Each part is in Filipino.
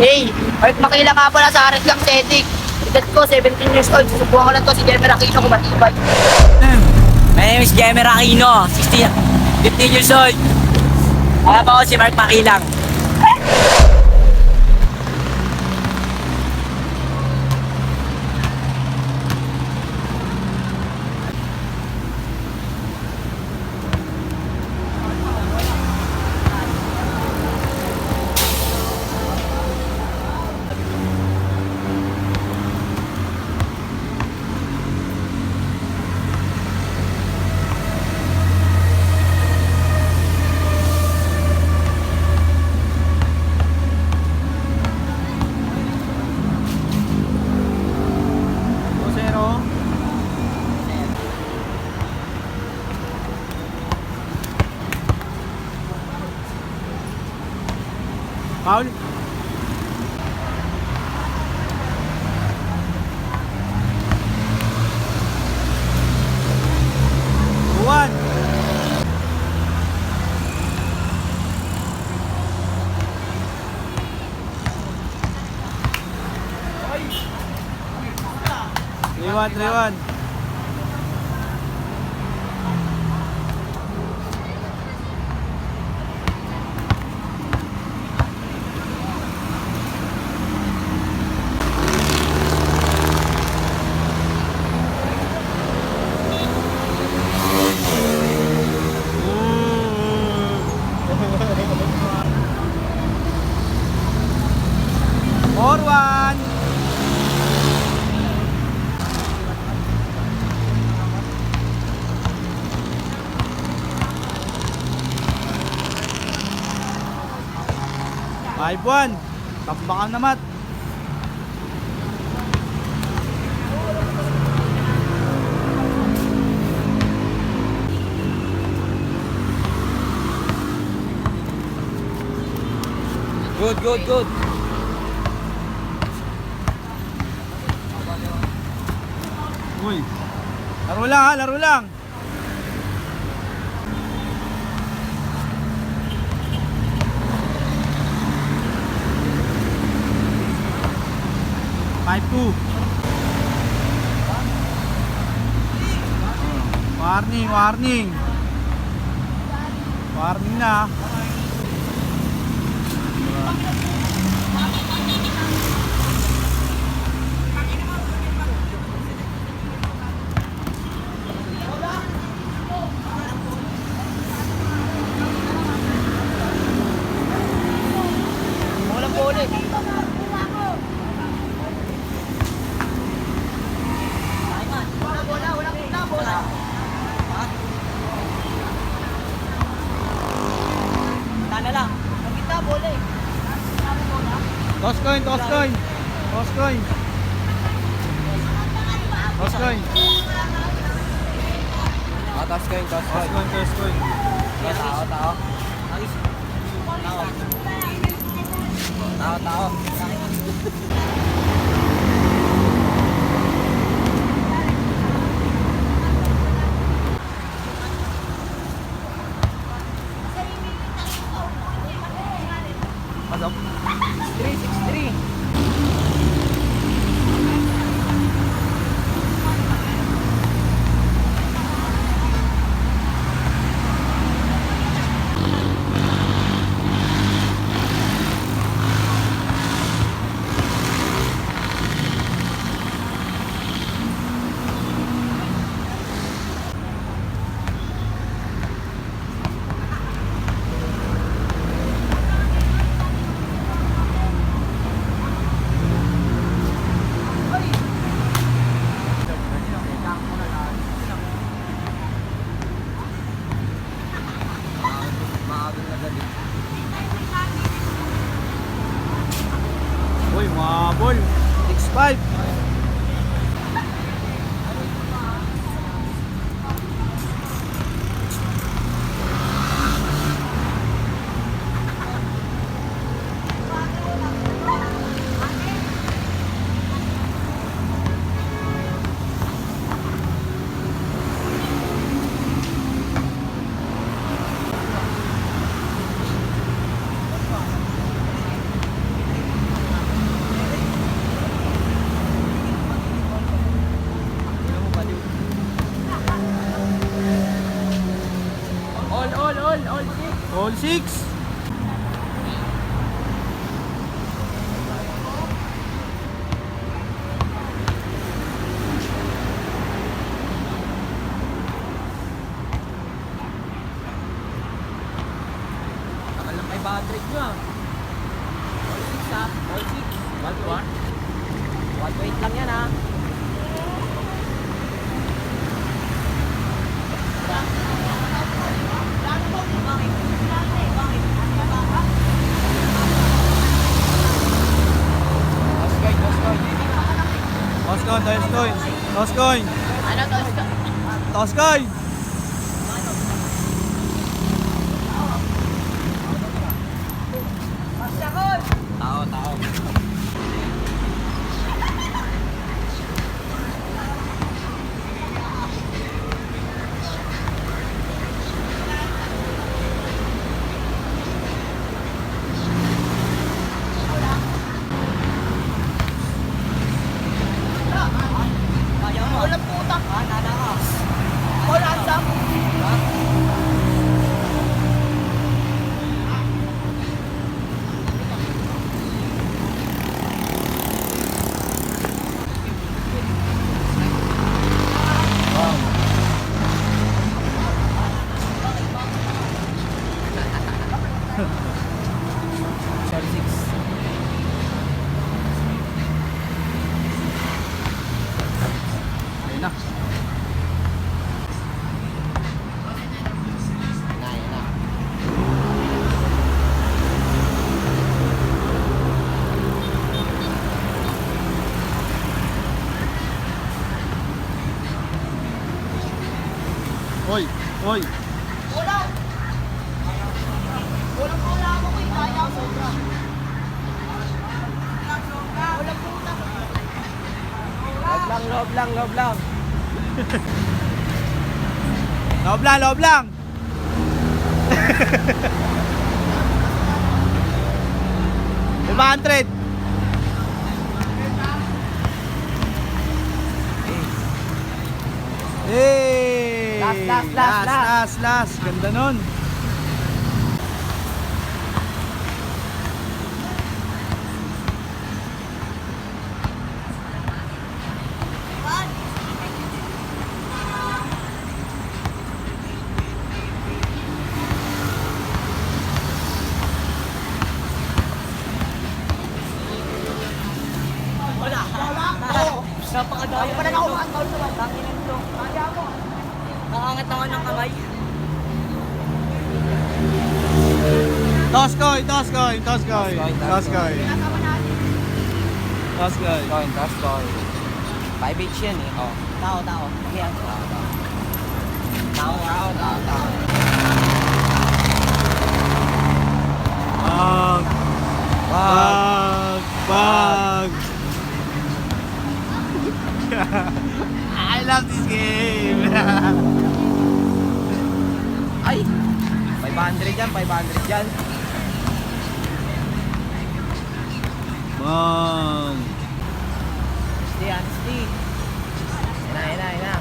Hey, Mark Makila nga pala sa Arat Gang Sedik. Edad ko, 17 years old. Susubukan ko lang to si Jeremy Aquino kung matibay. My name is Jaime Aquino, 15 years old. Alam ako si Mark Makilang. Paul. Juan. Rewan. Forward. Five one. Tambakan naman. Good. Uy. Laro lang ha, laro lang. Five two. Warning. Warning na. Walang bola. Bola. Tana lang. Ang kita, bola eh. Toss coin. Toss coin. Tao. Pasok. 363. Uy, mabol. 6-5. All 6. Takal lang 500 nyo ah. All 6 ah. All 6. 1-1. 1-8 lang yan ah. Toss coin, toss coin. Toss coin. Ano to? Toss coin. Tao, tao. Walang putak. Ah, nana ka. All ansam. Shell 6. Ayun na. Yan na. Oy, oy. Walang. Wala ako eh. Kaya ako sobra. Walang putak. Loob lang, loob lang. Loob lang, loob lang. $500. Hey! Last. Ganda nun. Napakadaya. Wala na ako makakawal naman. Tanginan to. Kaya mo. Nakangat ako ng kamay. Toss coin, toss coin, toss coin. Toss coin. Pinasama natin. Toss coin. Coin, that's coin. 5H yan eh. Oh. Tao, tao. Yan. Tao, tao. Tao, tao, tao, tao. Bag. Bag. I love this game. Ay! 500 yan, 500 yan. Bang. Stay. Yan na.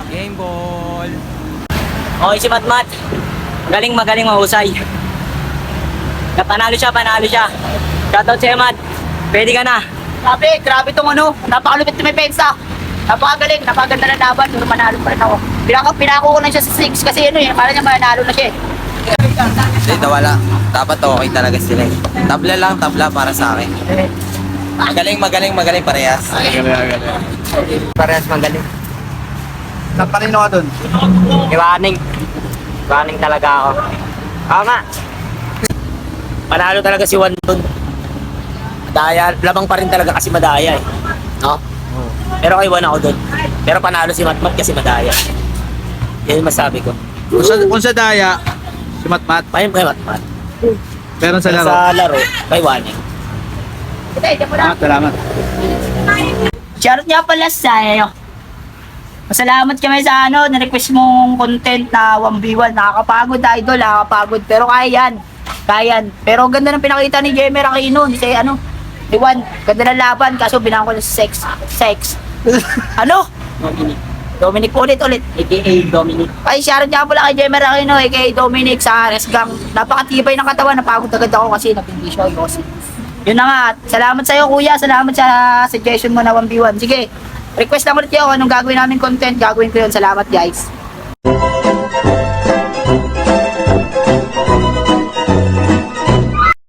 Game ball. Okay si Matmat. Magaling mahusay. Panalo siya. Shoutout sa'yo, Mat. Pwede ka na. Grabe tong ano. Napakalupit na may pensa. Napakagaling, napaganda na laban. Pero manalo pa rin ako. Pinako ko lang siya sa 6 kasi ano eh. Para niya manalo na siya eh. Dito wala. Dapat okay talaga sila eh. Tabla para sa akin. Magaling parehas. Parehas magaling. Napanino ka dun? Iwaning talaga ako. Ako nga. Panalo talaga si Juan dun. Madaya, labang pa rin talaga kasi madaya eh. No? Pero kay Juan ako dun. Pero panalo si Matmat kasi madaya. Yan yung masabi ko. Kung sa daya, si Matmat. Pahin kay Matmat. Pero sa Pero laro. sa laro, kay Waning. Ito mo na. Salamat. Shoutout nga pala sa'yo. Masalamat kami sa na-request mong content na 1v1. Nakakapagod idol, nakakapagod. Pero kaya yan. Kayan. Pero ganda ng pinakita ni Jemer Aquino, ni ano, ni Juan. Ganda ng laban, kaso binangon ko ng sex. Ano? Dominic ulit. AKA Dominic. Ay, shoutout nga pala kay Jemer Aquino, kay Dominic sa Resgang. Napakatibay ng katawan, napagod agad ako kasi napindi siya Yossi. Yun na nga, salamat sa'yo kuya, salamat sa suggestion mo na 1v1. Sige, request lang ulit kayo kung anong gagawin namin content, gagawin ko yun. Salamat guys.